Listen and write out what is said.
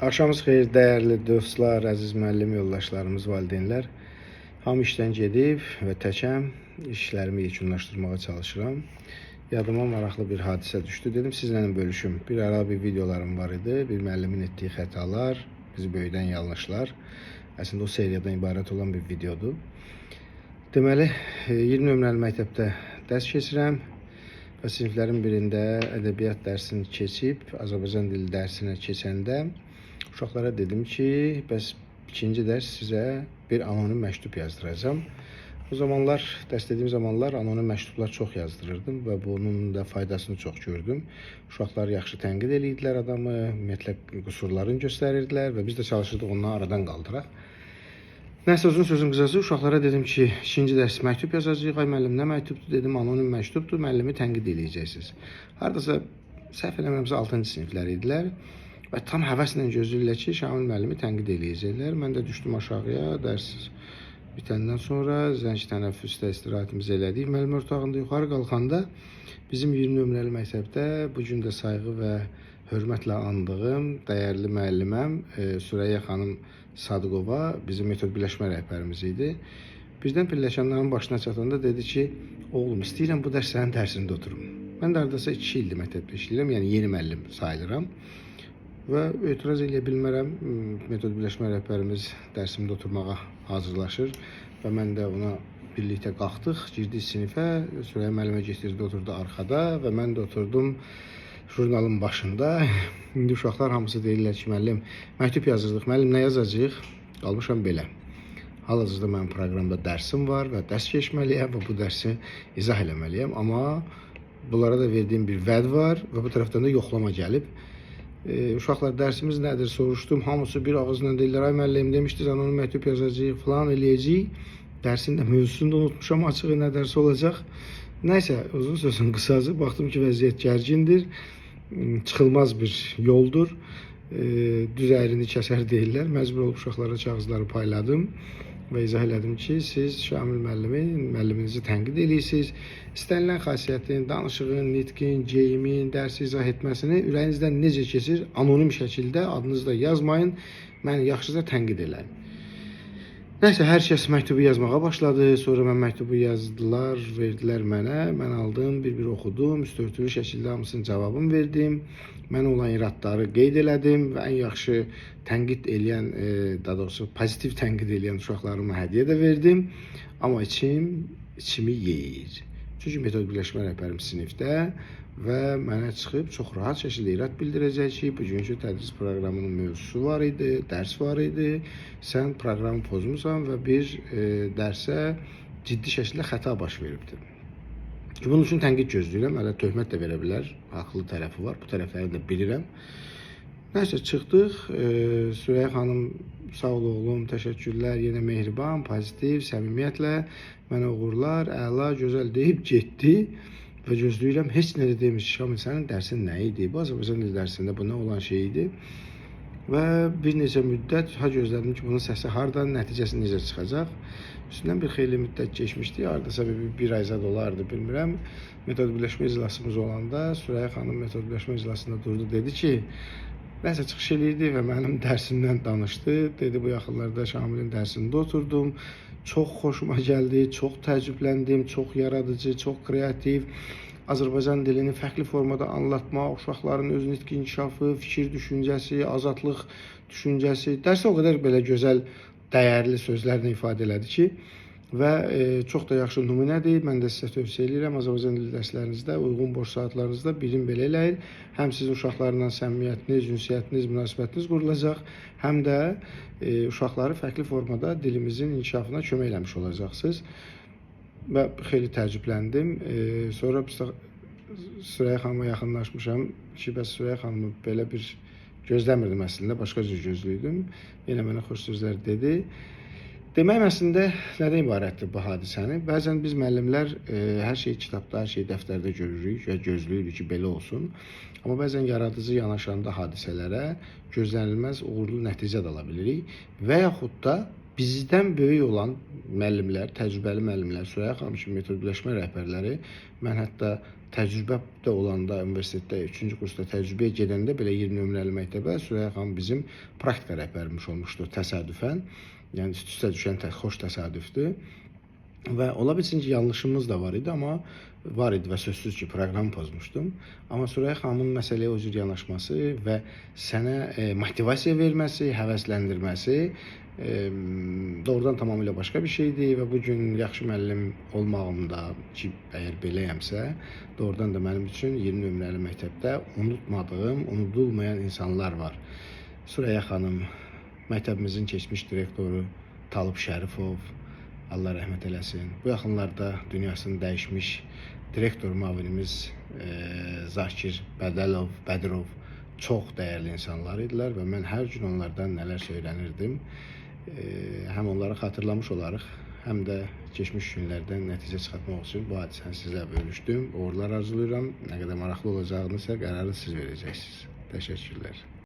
Axşamınız xeyir, dəyərli dostlar, əziz müəllim yoldaşlarımız, valideynlər. Hamı işdən gedib və təkəm işlərimi yekunlaşdırmağa çalışıram. Yadıma maraqlı bir hadisə düşdü. Dedim sizlə bölüşüm. Bir ara bir videolarım var idi. Bir müəllimin etdiyi xətalar, bizi böyüdən yanlışlar. Əslində o seriyadan ibarət olan bir videodur. Deməli, 20 nömrəli məktəbdə dərs keçirəm və siniflərin birində ədəbiyyat dərsini keçib, Azərbaycan dili dərsinə keçəndə uşaqlara dedim ki, bəs ikinci dərs sizə bir anonim məktub yazdıracağım. O zamanlar, dərs zamanlar anonim məktublar çox yazdırırdım və bunun da faydasını çox gördüm. Uşaqlar yaxşı tənqid edirdilər adamı, ümumiyyətlə qüsurlarını göstərirdilər və biz də çalışırdıq onları aradan qaldıraq. Nəysə, uzun sözün qısası, uşaqlara dedim ki, ikinci dərs məktub yazacağıq. Ay müəllim, nə məktubdur? Dedim, anonim məktubdur, müəllimi tənqid edəcəksiniz. Hardasa səhv eləmirəmsə 6-cı siniflər idilər. Və tam həvəslə gözləyirlər ki, Şamil müəllimi tənqid eləyəcəklər. Mən də düşdüm aşağıya, dərs bitəndən sonra zəng tənəffüsdə istirahətimizi elədik. Müəllim otağında yuxarı qalxanda bizim 20 nömrəli məktəbdə bu gün də sayğı və hörmətlə andığım dəyərli müəlliməm Sürəyyə xanım Sadıqova bizim metod birləşmə rəhbərimiz idi. Birdən pilləkənlərin başına çatanda dedi ki, oğlum istəyirəm bu dərs sənin dərsində oturum. Mən də hardasa 2 ildir məktəbdə işləyirəm, yəni yeni müəllim sayılıram. Və etiraz eləyə bilmərəm, metod birləşmə rəhbərimiz dərsimdə oturmağa hazırlaşır və mən də ona birlikdə qalxdıq, girdik sinifə, Sürəyyə müəllimə getdirdi, oturdu arxada və mən də oturdum jurnalın başında. İndi uşaqlar hamısı deyirlər ki, müəllim, məktub yazırdıq, müəllim nə yazacağıq? Qalmışam belə. Hal-hazırda mənim proqramda dərsim var və dərs keçməliyəm və bu dərsi izah eləməliyəm, amma bunlara da verdiyim bir vəd var və bu tərəfdən də yoxlama gəlib. Uşaqlar dərsimiz nədir soruşdum. Hamısı bir ağızla deyirlər, ay müəllim demişdiniz, anonim məktub yazacağıq, falan eləyəcəyik. Dərsin də mövzusunu da unutmuşam, açığı nə dərs olacaq. Nəysə, uzun sözün qısası, baxdım ki, vəziyyət gərgindir, çıxılmaz bir yoldur. Düz əyrini kəsər deyirlər. Məcbur olub uşaqlara kağızları payladım və izah elədim ki, siz Şamil müəlliminizi tənqid edirsiniz. İstənilən xasiyyətin, danışığın, nitqin, geyimin, dərsi izah etməsini ürəyinizdən necə keçir, anonim şəkildə adınızda yazmayın, məni yaxşıca tənqid eləyin. Nəysə, hər kəs məktubu yazmağa başladı. Sonra mən məktubu yazdılar, verdilər mənə. Mən aldım, bir-bir oxudum, üstörtülü şəkildə hamısının cavabını verdim. Mənə olan iradları qeyd elədim və ən yaxşı tənqid eləyən, daha doğrusu pozitiv tənqid eləyən uşaqlarıma hədiyyə də verdim. Amma içimi yeyir. Çünki metod birləşmə rəhbərim sinifdə və mənə çıxıb çox rahat şəkildə irad bildirəcək ki, bugünkü tədris proqramının mövzusu var idi, dərs var idi. Sən proqramı pozmusan və bir dərsə ciddi şəkildə xəta baş veribdir. Bunun üçün tənqid gözləyirəm, hələ töhmət də verə bilər, haqlı tərəfi var, bu tərəfləri də bilirəm. Nəysə, çıxdıq, Sürəyyə xanım, sağ ol oğlum, təşəkkürlər, yenə mehriban, pozitiv, səmimiyyətlə mənə uğurlar, əla, gözəl deyib getdi və gözləyirəm, heç nə də demiş, Şamil, sənin dərsin nə idi? Bu Azərbaycan dili dərsində bu nə olan şey idi? Və bir neçə müddət gözlədim ki, bunun səsi hardan, nəticəsi necə çıxacaq? Üstündən bir xeyli müddət keçmişdi, hardasa bir ay zad olardı, bilmirəm. Metod birləşmə iclasımız olanda Sürəyyə xanım metod birləşmə iclasında durdu, dedi ki, nəsə çıxış eləyirdi və mənim dərsimdən danışdı. Dedi, bu yaxınlarda Şamilin dərsində oturdum. Çox xoşuma gəldi, çox təəccübləndim, çox yaradıcı, çox kreativ. Azərbaycan dilini fərqli formada anlatmaq, uşaqların öz nitqi inkişafı, fikir düşüncəsi, azadlıq düşüncəsi. Dərsi o qədər belə gözəl, dəyərli sözlərlə ifadə elədi ki, və çox da yaxşı nümunədir. Mən də sizə tövsiyə edirəm, Azərbaycan dili dərslərinizdə, uyğun boş saatlarınızda birin belə eləyin. Həm sizin uşaqlarla səmimiyyətiniz, ünsiyyətiniz, münasibətiniz qurulacaq, həm də uşaqları fərqli formada dilimizin inkişafına kömək eləmiş olacaqsınız. Və xeyli təəccübləndim. Sonra Sürəyyə xanıma yaxınlaşmışam ki, bəs Sürəyyə xanımı belə bir gözləmirdim əslində, başqa cür gözləyirdim. Yenə mənə xoş sözlər dedi. Demək əslində nədən ibarətdir bu hadisəni? Bəzən biz müəllimlər hər şeyi kitabda, hər şeyi dəftərdə görürük və gözləyirik ki, belə olsun. Amma bəzən yaradıcı yanaşanda hadisələrə gözlənilməz uğurlu nəticə də ala bilirik və yaxud da bizdən böyük olan müəllimlər, təcrübəli müəllimlər, Süreyya xanım kimi metod birləşmə rəhbərləri, mən hətta təcrübədə olanda universitetdə 3-cü kursda təcrübəyə gedəndə belə 20 nömrəli məktəbdə Süreyya xanım bizim praktika rəhbərimiz olmuşdu təsadüfən. Yəni üst-üstə düşən xoş təsadüfdür. Və ola bilsin ki, yanlışımız da var idi, amma var idi və sözsüz ki, proqramı pozmuşdum. Amma Süreyya xanımın məsələyə o cür yanaşması və sənə motivasiya verməsi, həvəsləndirməsi doğrudan tamamilə başqa bir şeydir və bu gün yaxşı müəllim olmağımda ki, əgər beləyəmsə, doğrudan da mənim üçün 20 nömrəli məktəbdə unutmadığım, unudulmayan insanlar var. Süreyya xanım, məktəbimizin keçmiş direktoru Talib Şərifov, Allah rəhmət eləsin. Bu yaxınlarda dünyasını dəyişmiş direktor müavinimiz Zakir Bədirov çox dəyərli insanlar idilər və mən hər gün onlardan nələrsə öyrənirdim. Həm onları xatırlamış olarıq, həm də keçmiş günlərdən nəticə çıxartmaq üçün bu hadisəni sizlə bölüşdüm. Uğurlar arzulayıram. Nə qədər maraqlı olacağını isə qərarı siz verəcəksiniz. Təşəkkürlər.